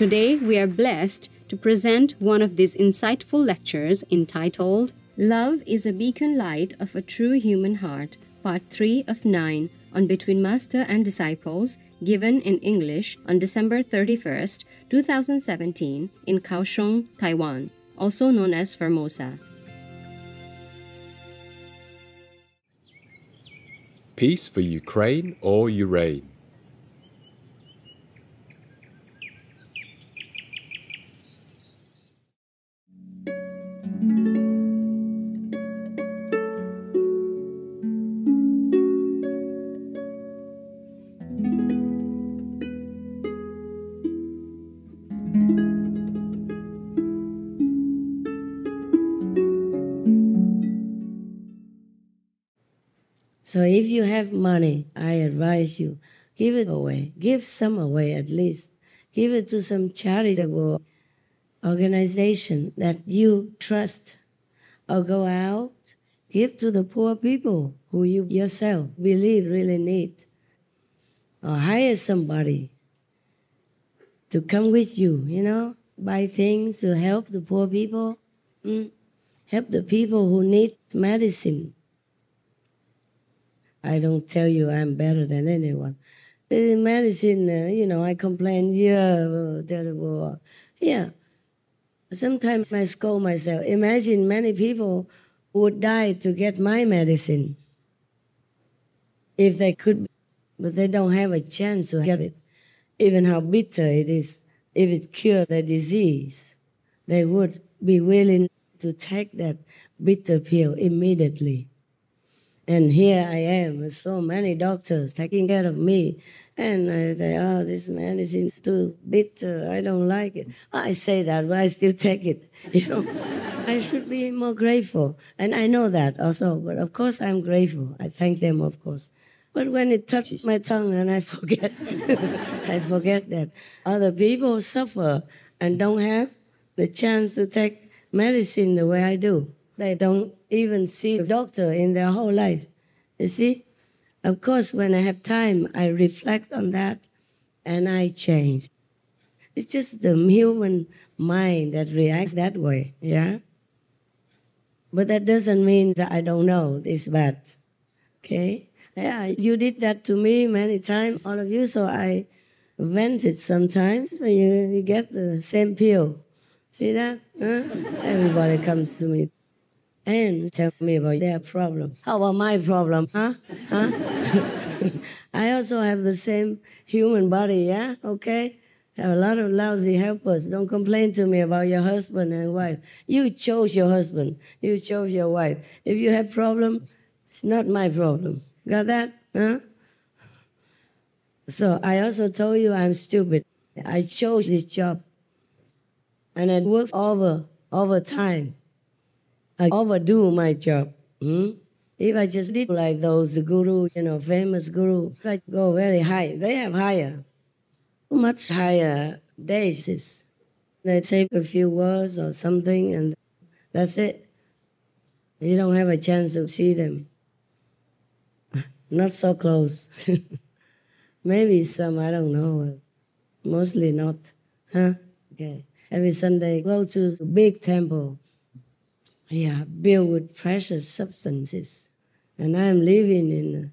Today, we are blessed to present one of these insightful lectures entitled Love is a Beacon Light of a True Human Heart, Part 3 of 9 on Between Master and Disciples, given in English on December 31st, 2017 in Kaohsiung, Taiwan, also known as Formosa. Peace for Ukraine or Ukraine. So if you have money, I advise you, give it away. Give some away at least. Give it to some charitable organization that you trust. Or go out, give to the poor people who you yourself believe really need. Or hire somebody to come with you, buy things to help the poor people. Help the people who need medicine. I don't tell you I'm better than anyone. The medicine, I complain, terrible. Yeah. Sometimes I scold myself. Imagine many people would die to get my medicine if they could, but they don't have a chance to get it. Even how bitter it is, if it cures the disease, they would be willing to take that bitter pill immediately. And here I am with so many doctors taking care of me. And I say, oh, this medicine is too bitter. I don't like it. I say that, but I still take it. I should be more grateful. And I know that also. But of course, I'm grateful. I thank them, of course. But when it touches my tongue and I forget, I forget that other people suffer and don't have the chance to take medicine the way I do. They don't even see a doctor in their whole life. You see? Of course, when I have time, I reflect on that and I change. It's just the human mind that reacts that way, yeah? But that doesn't mean that I don't know it's bad, okay? Yeah, you did that to me many times, all of you, so I vent it sometimes. So you get the same pill. See that? Huh? Everybody comes to me and tell me about their problems. How about my problem, huh? I also have the same human body, yeah? Okay? I have a lot of lousy helpers. Don't complain to me about your husband and wife. You chose your husband. You chose your wife. If you have problems, it's not my problem. Got that? Huh? So I also told you I'm stupid. I chose this job. And I work overtime. I overdo my job. If I just did like those gurus, famous gurus, I go very high. They have higher, much higher days. They say a few words or something and that's it. You don't have a chance to see them. Not so close. Maybe some, I don't know. Mostly not. Huh? Okay. Every Sunday, go to a big temple. Yeah, built with precious substances. And I'm living in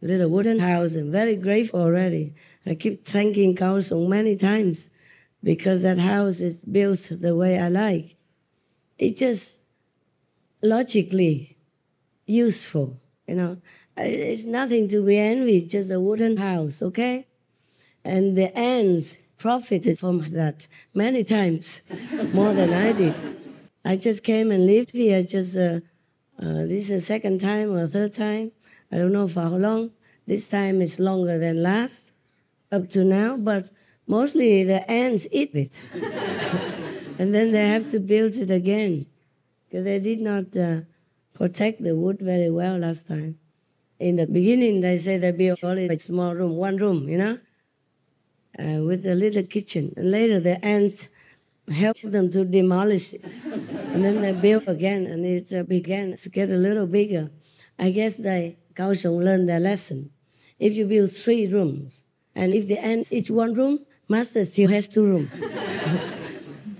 a little wooden house and very grateful already. I keep thanking Kaohsiung many times because that house is built the way I like. It's just logically useful, It's nothing to be envied, it's just a wooden house, okay? And the ants profited from that many times, more than I did. I just came and lived here this is the second time or third time. I don't know for how long. This time is longer than last, up to now, but mostly the ants eat it. And then they have to build it again, because they did not protect the wood very well last time. In the beginning, they say they built only a small room, one room, with a little kitchen. And later the ants helped them to demolish it. And then they built again, and it began to get a little bigger. I guess Kaohsiung learned their lesson. If you build 3 rooms, and if the ants eat one room, Master still has 2 rooms.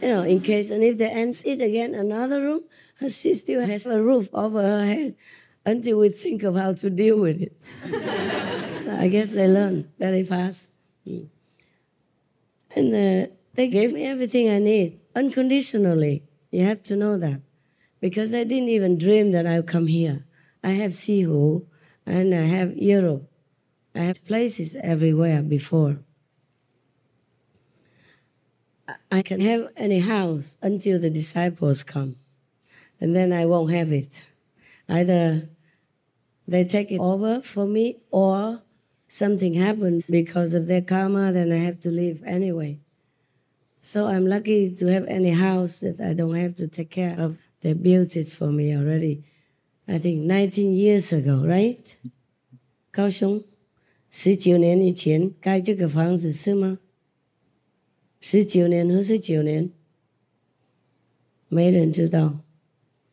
In case, and if the ants eat again another room, she still has a roof over her head until we think of how to deal with it. I guess they learn very fast. And they gave me everything I need, unconditionally. You have to know that. Because I didn't even dream that I would come here. I have Sihu, and I have Europe. I have places everywhere before. I can have any house until the disciples come. And then I won't have it. Either they take it over for me, or something happens because of their karma, then I have to leave anyway. So I'm lucky to have any house that I don't have to take care of. They built it for me already, I think 19 years ago, right? 高雄19年以前盖这个房子是吗？19年和19年没人知道。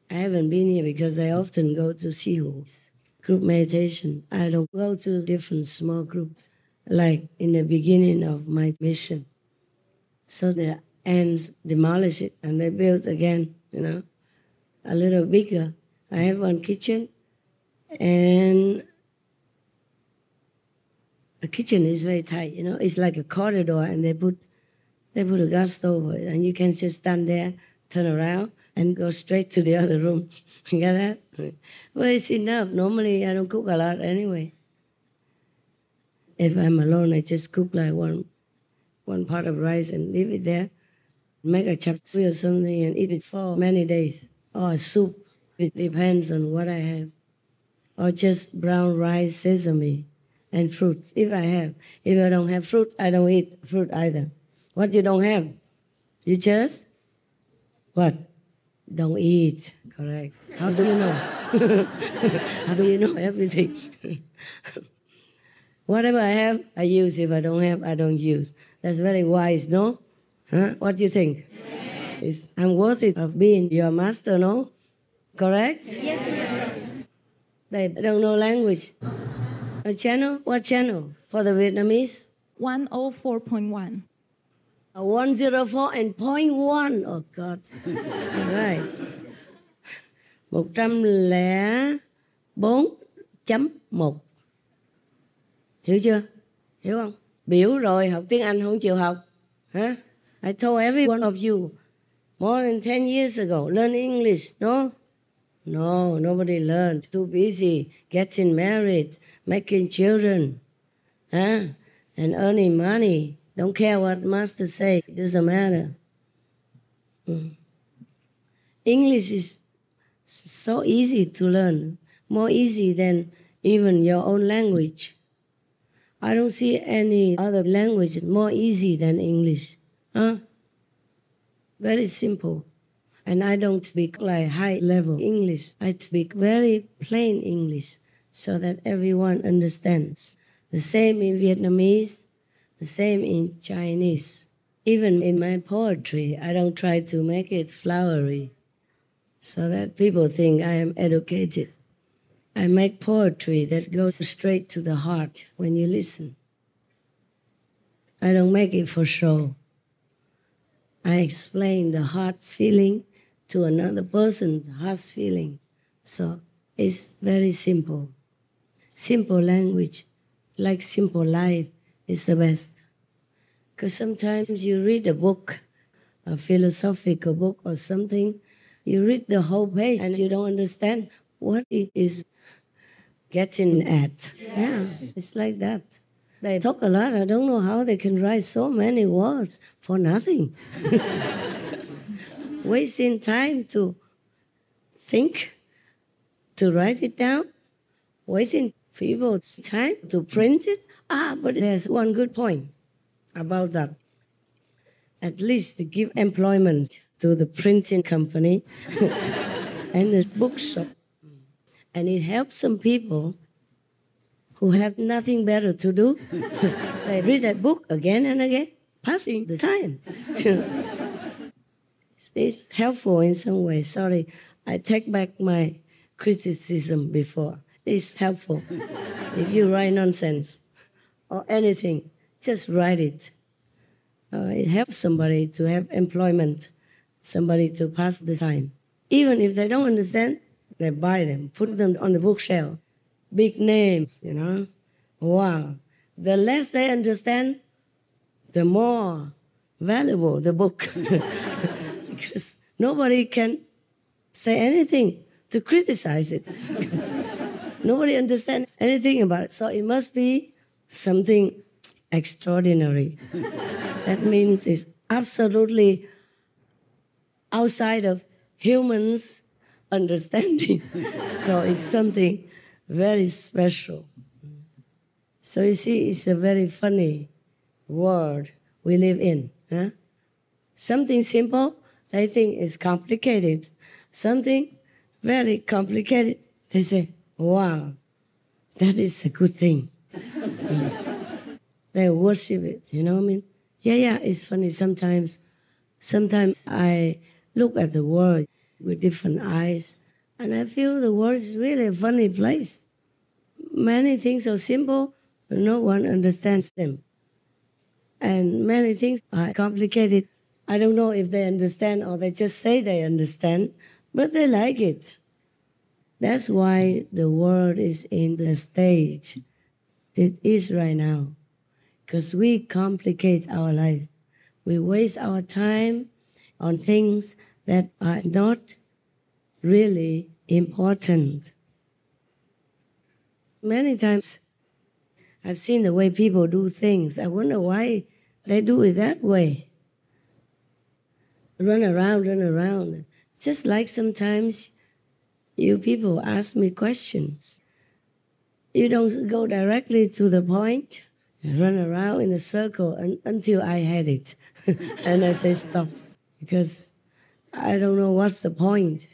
I haven't been here because I often go to Sihu's group meditation. I don't go to different small groups like in the beginning of my mission. So the ants demolish it and they build again, a little bigger. I have one kitchen, and the kitchen is very tight, It's like a corridor, and they put a gas stove over it, and you can just stand there, turn around, and go straight to the other room. You get that? Well, it's enough. Normally, I don't cook a lot anyway. If I'm alone, I just cook like one pot of rice and leave it there. Make a chap suey or something and eat it for many days. Or a soup. It depends on what I have. Or just brown rice, sesame, and fruit, if I have. If I don't have fruit, I don't eat fruit either. What you don't have? You just? What? Don't eat. Correct. How do you know? How do you know everything? Whatever I have, I use. If I don't have, I don't use. That's very wise, no? Huh? What do you think? Yes. I'm worthy of being your master, no? Correct? Yes. They don't know language. A channel? What channel? For the Vietnamese? 104.1. 104 and 0.1. Oh, God. All right. 104.1. Hiểu chưa? Hiểu không? Biểu rồi, học tiếng Anh không chịu học. Hả? I told every one of you more than 10 years ago, learn English, no? No, nobody learned. Too busy getting married, making children, and earning money. Don't care what master says. It doesn't matter. English is so easy to learn, more easy than even your own language. I don't see any other language more easy than English. Very simple. And I don't speak like high-level English. I speak very plain English so that everyone understands. The same in Vietnamese, the same in Chinese. Even in my poetry, I don't try to make it flowery so that people think I am educated. I make poetry that goes straight to the heart when you listen. I don't make it for show. I explain the heart's feeling to another person's heart's feeling. So it's very simple. Simple language, like simple life, is the best. Because sometimes you read a book, a philosophical book or something, you read the whole page and you don't understand what it is getting at. Yeah, it's like that. They talk a lot. I don't know how they can write so many words for nothing. Wasting time to think, to write it down, wasting people's time to print it. But there's one good point about that. At least to give employment to the printing company and the bookshop. And it helps some people who have nothing better to do. They read that book again and again, passing the time. It's helpful in some way. Sorry, I take back my criticism before. It's helpful. If you write nonsense or anything, just write it. it helps somebody to have employment, somebody to pass the time. Even if they don't understand, they buy them, put them on the bookshelf. Big names, you know. Wow. The less they understand, the more valuable the book. Because nobody can say anything to criticize it. Nobody understands anything about it. So it must be something extraordinary. That means it's absolutely outside of humans' understanding. So it's something very special. So you see, it's a very funny world we live in. Huh? Something simple, they think is complicated. Something very complicated, they say, wow, that is a good thing. They worship it, you know what I mean? Yeah, it's funny sometimes. Sometimes I look at the world with different eyes, and I feel the world is really a funny place. Many things are simple, but no one understands them. And many things are complicated. I don't know if they understand or they just say they understand, but they like it. That's why the world is in the stage it is right now. Because we complicate our life. We waste our time on things that are not really important. Many times I've seen the way people do things. I wonder why they do it that way. Run around. Just like sometimes you people ask me questions. You don't go directly to the point. You run around in a circle until I had it. And I say stop. Because I don't know what's the point.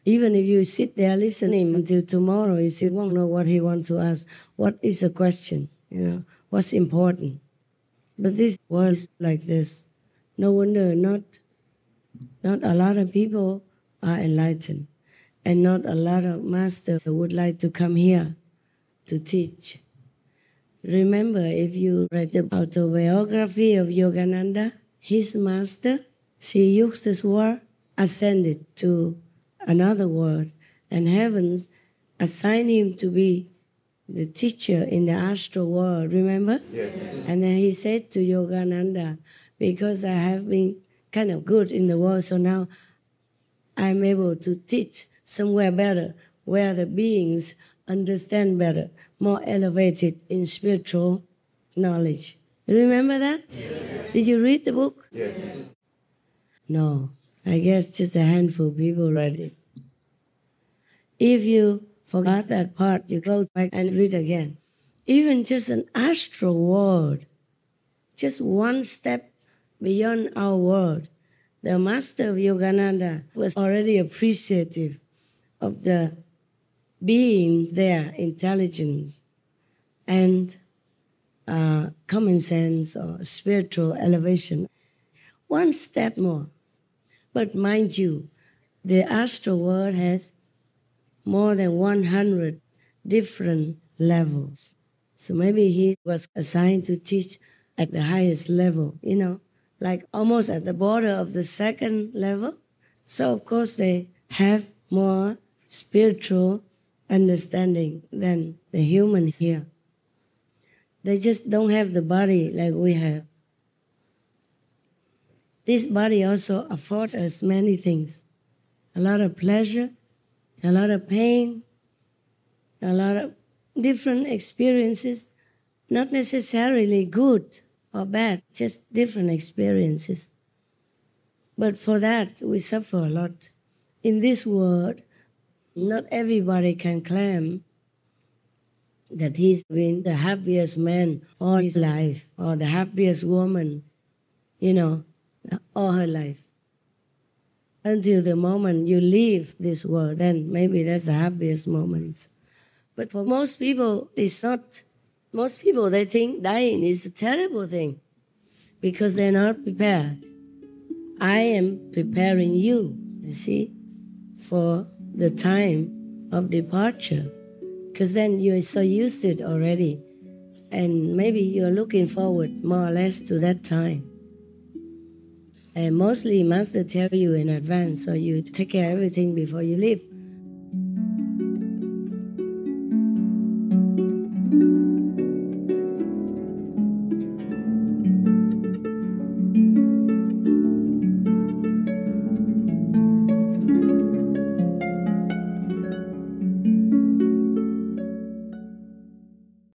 Even if you sit there listening until tomorrow, you still won't know what he wants to ask. What is the question? You know, what's important? But this world is like this. No wonder not a lot of people are enlightened. And not a lot of masters would like to come here to teach. Remember, if you read the autobiography of Yogananda, his master, Sri Yukteswar, ascended to another world, and heavens assigned him to be the teacher in the astral world, remember? Yes. And then he said to Yogananda, because I have been kind of good in the world, so now I'm able to teach somewhere better, where the beings understand better, more elevated in spiritual knowledge. Remember that? Yes. Did you read the book? Yes. No, I guess just a handful of people read it. If you forgot that part, you go back and read again. Even just an astral world, just one step beyond our world, the master of Yogananda was already appreciative of the beings there, intelligence, and common sense or spiritual elevation. One step more. But mind you, the astral world has more than 100 different levels. So maybe he was assigned to teach at the highest level, you know, like almost at the border of the second level. So of course they have more spiritual understanding than the humans here. They just don't have the body like we have. This body also affords us many things. A lot of pleasure, a lot of pain, a lot of different experiences, not necessarily good or bad, just different experiences. But for that, we suffer a lot. In this world, not everybody can claim that he's been the happiest man all his life or the happiest woman, you know, all her life. Until the moment you leave this world, then maybe that's the happiest moment. But for most people, it's not. Most people, they think dying is a terrible thing because they're not prepared. I am preparing you, you see, for the time of departure, because then you're so used to it already, and maybe you're looking forward more or less to that time. And mostly master tell you in advance, so you take care of everything before you leave.